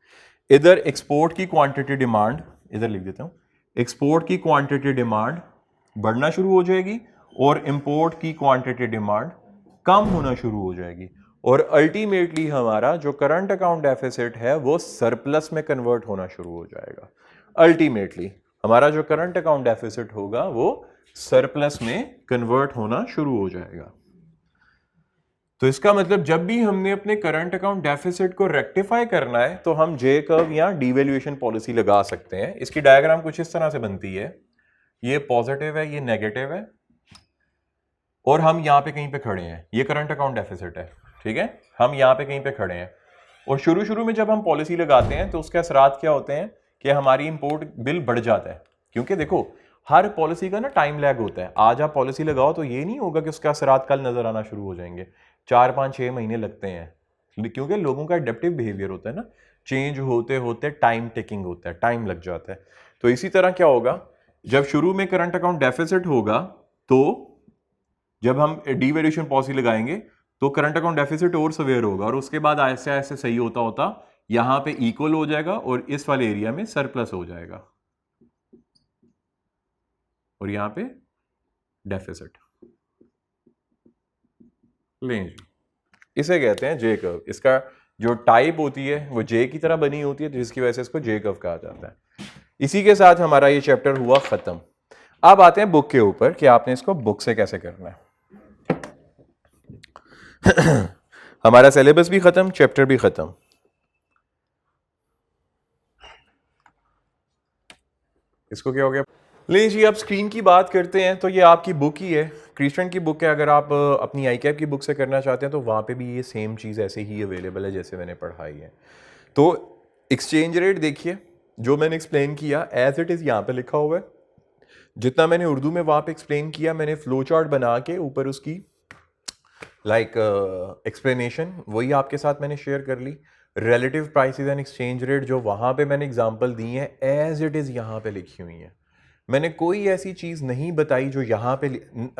इधर एक्सपोर्ट की क्वांटिटी डिमांड, इधर लिख देता हूं, एक्सपोर्ट की क्वांटिटी डिमांड बढ़ना शुरू हो जाएगी और इंपोर्ट की क्वांटिटी डिमांड कम होना शुरू हो जाएगी, और अल्टीमेटली हमारा जो करंट अकाउंट डेफिसिट है वो सरप्लस में कन्वर्ट होना शुरू हो जाएगा। अल्टीमेटली हमारा जो करंट अकाउंट डेफिसिट होगा वो सरप्लस में कन्वर्ट होना शुरू हो जाएगा। तो इसका मतलब जब भी हमने अपने करंट अकाउंट डेफिसिट को रेक्टिफाई करना है तो हम जे कर्व या डीवैल्यूएशन पॉलिसी लगा सकते हैं। इसकी डायग्राम कुछ इस तरह से बनती है, ये पॉजिटिव है, ये नेगेटिव है, और हम यहां पे कहीं पे खड़े हैं, ये करंट अकाउंट डेफिसिट है, ठीक है, हम यहां पे कहीं पे खड़े हैं। और शुरू में जब हम पॉलिसी लगाते हैं तो उसके असरात क्या होते हैं कि हमारी इंपोर्ट बिल बढ़ जाता है, क्योंकि देखो हर पॉलिसी का ना टाइम लैग होता है। आज आप पॉलिसी लगाओ तो ये नहीं होगा कि उसका असरात कल नजर आना शुरू हो जाएंगे, 4-5-6 महीने लगते हैं, क्योंकि लोगों का एडेप्टिव बिहेवियर होता है ना, चेंज होते होते टाइम टेकिंग होता है, टाइम लग जाता है। तो इसी तरह क्या होगा, जब शुरू में करंट अकाउंट डेफिसिट होगा तो जब हम डीवेल्यूएशन पॉलिसी लगाएंगे तो करंट अकाउंट डेफिसिट और सवेयर होगा, और उसके बाद ऐसे ऐसे सही होता होता यहां पे इक्वल हो जाएगा और इस वाले एरिया में सरप्लस हो जाएगा और यहां पे डेफिसिट। लें जी, इसे कहते हैं जे कर्व। इसका जो टाइप होती है वो जे की तरह बनी होती है, जिसकी वजह से इसको जे कर्व कहा जाता है। इसी के साथ हमारा ये चैप्टर हुआ खत्म। अब आते हैं बुक के ऊपर कि आपने इसको बुक से कैसे करना है। हमारा सिलेबस भी खत्म, चैप्टर भी खत्म। इसको क्या हो गया? ले जी, अब स्क्रीन की बात करते हैं तो ये आपकी बुक ही है, क्रिस्टन की बुक है। अगर आप अपनी आई कैप की बुक से करना चाहते हैं तो वहाँ पे भी ये सेम चीज़ ऐसे ही अवेलेबल है जैसे मैंने पढ़ाई है। तो एक्सचेंज रेट देखिए, जो मैंने एक्सप्लेन किया एज इट इज़ यहाँ पे लिखा हुआ है। जितना मैंने उर्दू में वहाँ पे एक्सप्लेन किया, मैंने फ्लो चार्ट बना के ऊपर उसकी एक्सप्लेनेशन वही आपके साथ मैंने शेयर कर ली। Relative prices and exchange rate जो वहाँ पे मैंने एग्जांपल दी है एज इट इज़ यहाँ पे लिखी हुई है। मैंने कोई ऐसी चीज़ नहीं बताई जो यहाँ पे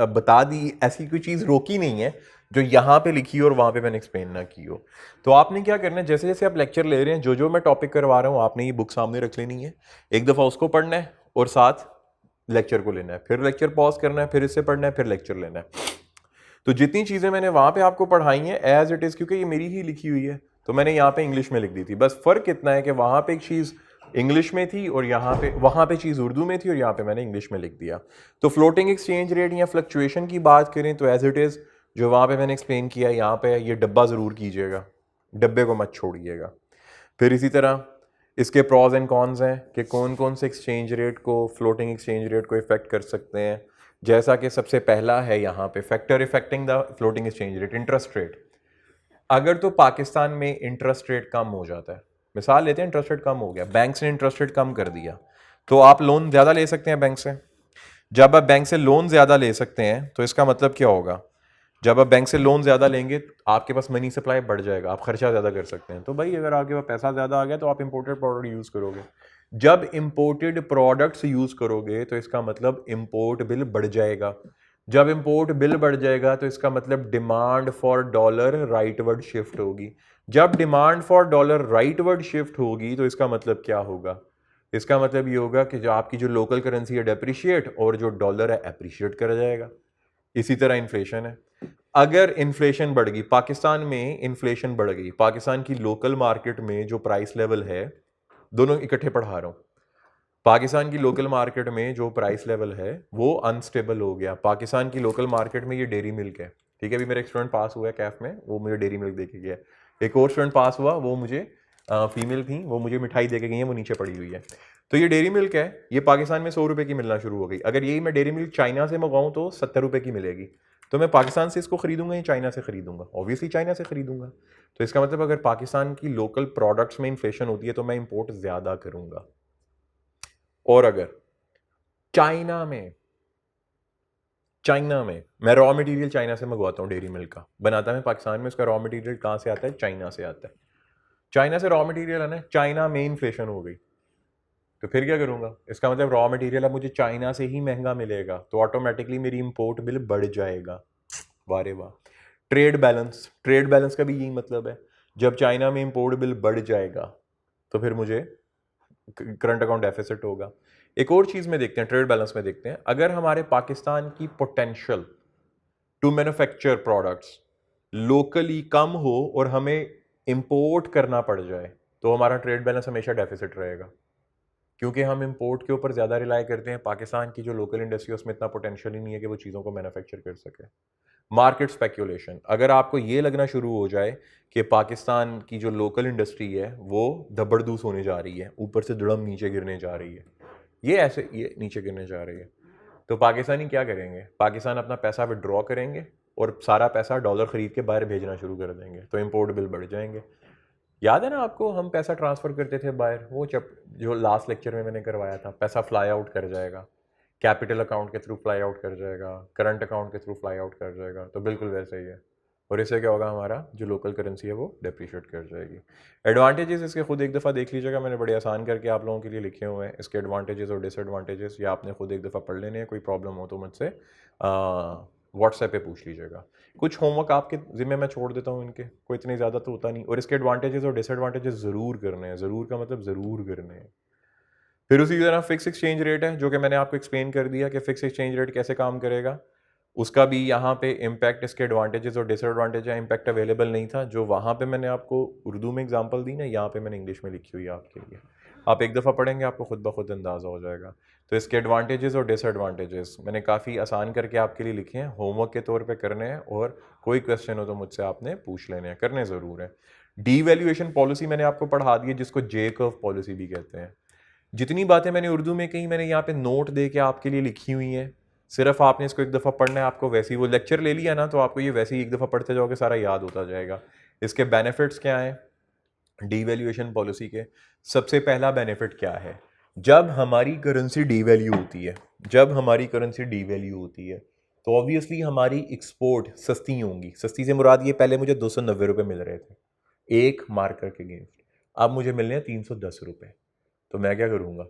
बता दी, ऐसी कोई चीज़ रोकी नहीं है जो यहाँ पे लिखी हो और वहाँ पे मैंने एक्सप्लेन ना की हो। तो आपने क्या करना है, जैसे जैसे आप लेक्चर ले रहे हैं, जो जो मैं टॉपिक करवा रहा हूँ आपने ये बुक सामने रख लेनी है, एक दफ़ा उसको पढ़ना है और साथ लेक्चर को लेना है, फिर लेक्चर पॉज करना है, फिर इससे पढ़ना है, फिर लेक्चर लेना है। तो जितनी चीज़ें मैंने वहाँ पे आपको पढ़ाई हैं एज इट इज़, क्योंकि ये मेरी ही लिखी हुई है तो मैंने यहाँ पे इंग्लिश में लिख दी थी। बस फ़र्क इतना है कि वहाँ पे एक चीज़ इंग्लिश में थी और वहाँ पे चीज़ उर्दू में थी और यहाँ पे मैंने इंग्लिश में लिख दिया। तो फ्लोटिंग एक्सचेंज रेट या फ्लक्चुएशन की बात करें तो एज इट इज़ जो वहाँ पे मैंने एक्सप्लेन किया यहाँ पे ये डब्बा ज़रूर कीजिएगा, डब्बे को मत छोड़िएगा। फिर इसी तरह इसके प्रॉज एंड कॉन्स हैं कि कौन कौन से एक्सचेंज रेट को, फ्लोटिंग एक्सचेंज रेट को इफेक्ट कर सकते हैं। जैसा कि सबसे पहला है यहाँ पे factor affecting the floating exchange rate, interest rate. अगर तो पाकिस्तान में इंटरेस्ट रेट कम हो जाता है, मिसाल लेते हैं इंटरेस्ट रेट कम हो गया, बैंक ने इंटरेस्ट रेट कम कर दिया, तो आप लोन ज़्यादा ले सकते हैं बैंक से। जब आप बैंक से लोन ज़्यादा ले सकते हैं तो इसका मतलब क्या होगा, जब आप बैंक से लोन ज़्यादा लेंगे आपके पास मनी सप्लाई बढ़ जाएगा, आप खर्चा ज़्यादा कर सकते हैं। तो भाई अगर आपके पास पैसा ज़्यादा आ गया तो आप इंपोर्टेड प्रोडक्ट यूज़ करोगे। जब इंपोर्टेड प्रोडक्ट्स यूज़ करोगे तो इसका मतलब इंपोर्ट बिल बढ़ जाएगा। जब इंपोर्ट बिल बढ़ जाएगा तो इसका मतलब demand for dollar rightward shift होगी। जब demand for dollar rightward shift होगी तो इसका मतलब क्या होगा, इसका मतलब ये होगा कि जो आपकी जो लोकल करेंसी है डेप्रिशिएट और जो डॉलर है एप्रिशिएट कर जाएगा। इसी तरह इन्फ्लेशन है, अगर इन्फ्लेशन बढ़ गई, पाकिस्तान में इन्फ्लेशन बढ़ गई, पाकिस्तान की लोकल मार्केट में जो प्राइस लेवल है, दोनों इकट्ठे पढ़ा रहा हूं, पाकिस्तान की लोकल मार्केट में जो प्राइस लेवल है वो अनस्टेबल हो गया। पाकिस्तान की लोकल मार्केट में ये डेयरी मिल्क है, ठीक है, अभी मेरा एक स्टूडेंट पास हुआ है कैफ में, वो मुझे डेयरी मिल्क दे के गया। एक और स्टूडेंट पास हुआ, वो मुझे फीमेल थी, वो मुझे मिठाई दे के गई है, वो नीचे पड़ी हुई है। तो ये डेयरी मिल्क है, ये पाकिस्तान में 100 रुपये की मिलना शुरू हो गई। अगर यही मैं डेयरी मिल्क चाइना से मंगाऊँ तो 70 रुपये की मिलेगी। तो मैं पाकिस्तान से इसको खरीदूंगा या चाइना से खरीदूंगा? ऑब्वियसली चाइना से खरीदूंगा। तो इसका मतलब अगर पाकिस्तान की लोकल प्रोडक्ट्स में इन्फ्लेशन होती है तो मैं इंपोर्ट ज़्यादा करूंगा। और अगर चाइना में मैं रॉ मटेरियल चाइना से मंगवाता हूँ, डेयरी मिल्क का बनाता मैं पाकिस्तान में, उसका रॉ मटेरियल कहाँ से आता है? चाइना से आता है। चाइना से रॉ मटेरियल है ना, चाइना में इन्फ्लेशन हो गई तो फिर क्या करूंगा? इसका मतलब रॉ मटेरियल अब मुझे चाइना से ही महंगा मिलेगा तो ऑटोमेटिकली मेरी इंपोर्ट बिल बढ़ जाएगा। वारे वाह। ट्रेड बैलेंस का भी यही मतलब है, जब चाइना में इंपोर्ट बिल बढ़ जाएगा तो फिर मुझे करंट अकाउंट डेफिसिट होगा। एक और चीज में देखते हैं, ट्रेड बैलेंस में देखते हैं, अगर हमारे पाकिस्तान की potential to manufacture products locally कम हो और हमें इंपोर्ट करना पड़ जाए तो हमारा ट्रेड बैलेंस हमेशा डेफिसिट रहेगा, क्योंकि हम इंपोर्ट के ऊपर ज़्यादा रिलाई करते हैं। पाकिस्तान की जो लोकल इंडस्ट्री है उसमें इतना पोटेंशियल ही नहीं है कि वो चीज़ों को मैन्युफैक्चर कर सके। मार्केट स्पेक्यूलेशन, अगर आपको ये लगना शुरू हो जाए कि पाकिस्तान की जो लोकल इंडस्ट्री है वो दबड़दूस होने जा रही है, ऊपर से धड़म नीचे गिरने जा रही है, ये नीचे गिरने जा रही है, तो पाकिस्तानी क्या करेंगे? पाकिस्तान अपना पैसा विड्रॉ करेंगे और सारा पैसा डॉलर खरीद के बाहर भेजना शुरू कर देंगे, तो इंपोर्ट बिल बढ़ जाएंगे। याद है ना आपको, हम पैसा ट्रांसफ़र करते थे बाहर, वो जो लास्ट लेक्चर में मैंने करवाया था, पैसा फ्लाई आउट कर जाएगा, कैपिटल अकाउंट के थ्रू फ्लाई आउट कर जाएगा, करंट अकाउंट के थ्रू फ्लाई आउट कर जाएगा, तो बिल्कुल वैसे ही है। और इससे क्या होगा, हमारा जो लोकल करेंसी है वो डेप्रिशिएट कर जाएगी। एडवांटेजेस इसके खुद एक दफ़ा देख लीजिएगा, मैंने बड़े आसान करके आप लोगों के लिए लिखे हुए हैं इसके एडवांटेजेस और डिसएडवांटेजेस, या आपने खुद एक दफ़ा पढ़ लेने हैं। कोई प्रॉब्लम हो तो मुझसे व्हाट्सएप पे पूछ लीजिएगा। कुछ होमवर्क आपके ज़िम्मे मैं छोड़ देता हूँ इनके, कोई इतनी ज़्यादा तो होता नहीं, और इसके एडवांटेजेस और डिसएडवांटेजेस ज़रूर करने हैं। ज़रूर का मतलब ज़रूर करने हैं। फिर उसी तरह फिक्स एक्सचेंज रेट है, जो कि मैंने आपको एक्सप्लेन कर दिया कि फिक्स एक्सचेंज रेट कैसे काम करेगा। उसका भी यहाँ पे इम्पैक्ट, इसके एडवांटेजेस और डिसएडवांटेज है, इम्पैक्ट अवेलेबल नहीं था जो वहाँ पे मैंने आपको उर्दू में एग्जांपल दी ना, यहाँ पे मैंने इंग्लिश में लिखी हुई है आपके लिए। आप एक दफ़ा पढ़ेंगे आपको खुद ब खुद अंदाज़ा हो जाएगा। तो इसके एडवांटेजेस और डिसएडवांटेजेस मैंने काफ़ी आसान करके आपके लिए लिखे हैं, होमवर्क के तौर पर करने हैं, और कोई क्वेश्चन हो तो मुझसे आपने पूछ लेने हैं, करने ज़रूर है। डीवैल्यूएशन पॉलिसी मैंने आपको पढ़ा दी है, जिसको जे कर्व पॉलिसी भी कहते हैं। जितनी बातें मैंने उर्दू में कही मैंने यहाँ पे नोट दे के आपके लिए लिखी हुई हैं, सिर्फ आपने इसको एक दफ़ा पढ़ना है। आपको वैसे ही वो लेक्चर ले लिया ना, तो आपको ये वैसे ही एक दफ़ा पढ़ते जाओगे, सारा याद होता जाएगा। इसके बेनिफिट्स क्या हैं डीवैल्यूएशन पॉलिसी के? सबसे पहला बेनिफिट क्या है, जब हमारी करेंसी डीवैल्यू होती है, जब हमारी करेंसी डीवैल्यू होती है तो ऑब्वियसली हमारी एक्सपोर्ट सस्ती होंगी। सस्ती से मुराद ये, पहले मुझे 290 रुपये मिल रहे थे एक मार्कर के अगेंस्ट, अब मुझे मिलने हैं 310 रुपये। तो मैं क्या करूँगा,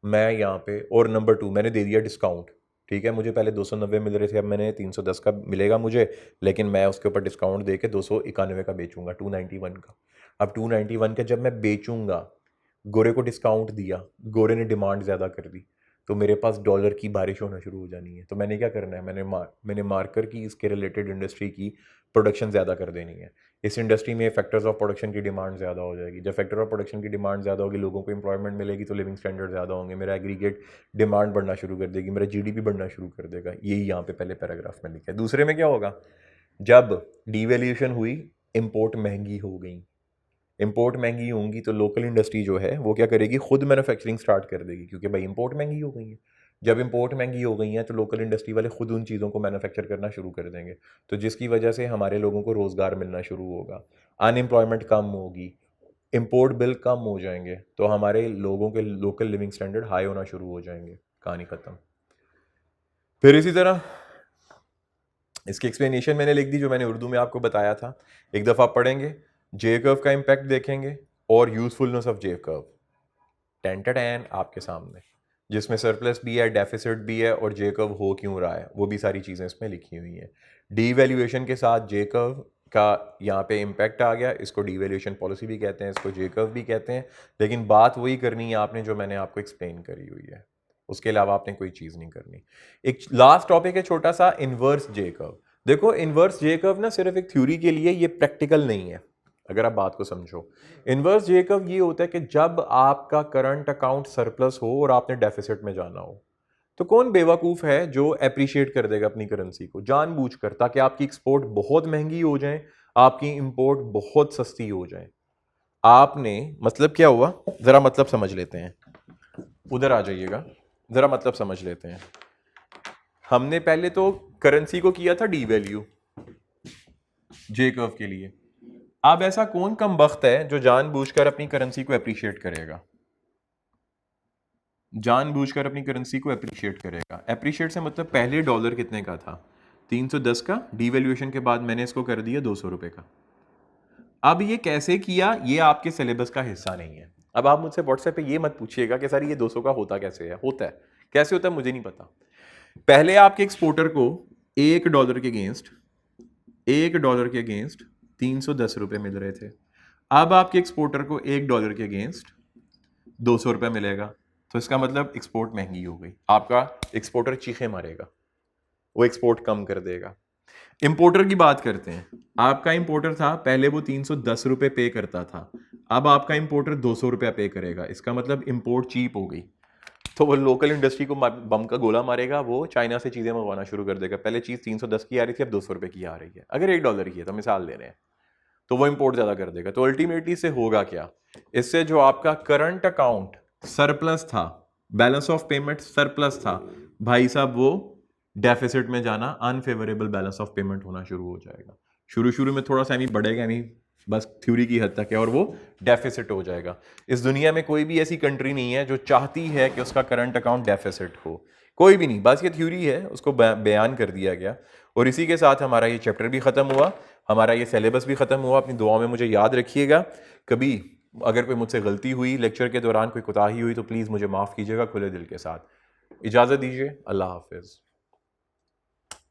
मैं यहाँ पे, और नंबर 2 मैंने दे दिया डिस्काउंट। ठीक है, मुझे पहले 290 मिल रहे थे, अब मैंने 310 का मिलेगा मुझे, लेकिन मैं उसके ऊपर डिस्काउंट दे के 291 का बेचूंगा, 291 का। अब 291 का जब मैं बेचूंगा, गोरे को डिस्काउंट दिया, गोरे ने डिमांड ज़्यादा कर दी, तो मेरे पास डॉलर की बारिश होना शुरू हो जानी है। तो मैंने क्या करना है, मैंने मार्कर की इसके रिलेटेड इंडस्ट्री की प्रोडक्शन ज़्यादा कर देनी है। इस इंडस्ट्री में फैक्टर्स ऑफ प्रोडक्शन की डिमांड ज़्यादा हो जाएगी। जब फैक्टर ऑफ प्रोडक्शन की डिमांड ज़्यादा होगी, लोगों को एम्प्लॉयमेंट मिलेगी, तो लिविंग स्टैंडर्ड ज़्यादा होंगे, मेरा एग्रीगेट डिमांड बढ़ना शुरू कर देगी, मेरा जीडीपी बढ़ना शुरू कर देगा। यही यहाँ पे पहले पैराग्राफ में लिखा है। दूसरे में क्या होगा, जब डीवैल्यूएशन हुई, इम्पोर्ट महंगी हो गई, इंपोर्ट महंगी होंगी, तो लोकल इंडस्ट्री जो है वो क्या करेगी, खुद मैन्युफैक्चरिंग स्टार्ट कर देगी, क्योंकि भाई इंपोर्ट महंगी हो गई है। जब इंपोर्ट महंगी हो गई है तो लोकल इंडस्ट्री वाले खुद उन चीज़ों को मैन्युफैक्चर करना शुरू कर देंगे, तो जिसकी वजह से हमारे लोगों को रोज़गार मिलना शुरू होगा, अनएम्प्लॉयमेंट कम होगी, इंपोर्ट बिल कम हो जाएंगे, तो हमारे लोगों के लोकल लिविंग स्टैंडर्ड हाई होना शुरू हो जाएंगे। कहानी ख़त्म। फिर इसी तरह इसकी एक्सप्लेनेशन मैंने लिख दी, जो मैंने उर्दू में आपको बताया था। एक दफ़ा पढ़ेंगे, जे कर्व का इम्पैक्ट देखेंगे, और usefulness of J curve, ten आपके सामने, जिसमें सरप्लस भी है, डेफिसिट भी है, और जे कर्व हो क्यों रहा है, वो भी सारी चीज़ें इसमें लिखी हुई हैं। डीवैल्यूएशन के साथ जे कर्व का यहाँ पे इम्पैक्ट आ गया, इसको डीवैल्यूएशन पॉलिसी भी कहते हैं, इसको जे कर्व भी कहते हैं, लेकिन बात वही करनी है आपने जो मैंने आपको एक्सप्लेन करी हुई है, उसके अलावा आपने कोई चीज़ नहीं करनी। एक लास्ट टॉपिक है छोटा सा, इन्वर्स जे कर्व। देखो, इन्वर्स जे कर्व ना सिर्फ एक थ्योरी के लिए, ये प्रैक्टिकल नहीं है, अगर आप बात को समझो। इन्वर्स जे कर्व ये होता है कि जब आपका करंट अकाउंट सरप्लस हो और आपने डेफिसिट में जाना हो, तो कौन बेवकूफ़ है जो अप्रिशिएट कर देगा अपनी करेंसी को जानबूझकर, ताकि आपकी एक्सपोर्ट बहुत महंगी हो जाए, आपकी इंपोर्ट बहुत सस्ती हो जाए। आपने, मतलब क्या हुआ, ज़रा मतलब समझ लेते हैं, उधर आ जाइएगा, ज़रा मतलब समझ लेते हैं। हमने पहले तो करेंसी को किया था डीवैल्यू जे कर्व के लिए। अब ऐसा कौन कम बख्त है जो जानबूझकर अपनी करेंसी को अप्रिशिएट करेगा, जानबूझकर अपनी करेंसी को अप्रिशिएट करेगा। अप्रिशिएट से मतलब पहले डॉलर कितने का था, 310 का, डीवैल्यूएशन के बाद मैंने इसको कर दिया 200 रुपये का। अब ये कैसे किया, ये आपके सिलेबस का हिस्सा नहीं है। अब आप मुझसे व्हाट्सएप पे ये मत पूछिएगा कि सर ये 200 का होता कैसे है, होता है कैसे होता है मुझे नहीं पता। पहले आपके एक्सपोर्टर को $1 के अगेंस्ट 310 रुपये मिल रहे थे, अब आपके एक्सपोर्टर को $1 के अगेंस्ट 200 रुपये मिलेगा, तो इसका मतलब एक्सपोर्ट महंगी हो गई। आपका एक्सपोर्टर चीखे मारेगा, वो एक्सपोर्ट कम कर देगा। इंपोर्टर की बात करते हैं, आपका इंपोर्टर था पहले वो 310 रुपये पे करता था, अब आपका इंपोर्टर 200 रुपया पे करेगा, इसका मतलब इंपोर्ट चीप हो गई, तो वो लोकल इंडस्ट्री को बम का गोला मारेगा, वो चाइना से चीज़ें मंगवाना शुरू कर देगा। पहले चीज़ 310 की आ रही थी, अब 200 रुपये की आ रही है। अगर $1 की है तो मिसाल दे रहे हैं, तो वो इंपोर्ट ज़्यादा कर देगा। तो अल्टीमेटली से होगा क्या, इससे जो आपका करंट अकाउंट सरप्लस था, बैलेंस ऑफ पेमेंट सरप्लस था, भाई साहब वो डेफिसिट में जाना, अनफेवरेबल बैलेंस ऑफ पेमेंट होना शुरू हो जाएगा। शुरू में थोड़ा सा बढ़ेगा नहीं, बस थ्योरी की हद तक है और वो डेफिसिट हो जाएगा। इस दुनिया में कोई भी ऐसी कंट्री नहीं है जो चाहती है कि उसका करंट अकाउंट डेफिसिट हो, कोई भी नहीं। बस ये थ्योरी है, उसको बयान कर दिया गया। और इसी के साथ हमारा ये चैप्टर भी ख़त्म हुआ, हमारा ये सिलेबस भी ख़त्म हुआ। अपनी दुआओं में मुझे याद रखिएगा। कभी अगर कोई मुझसे गलती हुई लेक्चर के दौरान, कोई कोताही हुई, तो प्लीज़ मुझे माफ़ कीजिएगा खुले दिल के साथ। इजाज़त दीजिए, अल्लाह हाफिज़।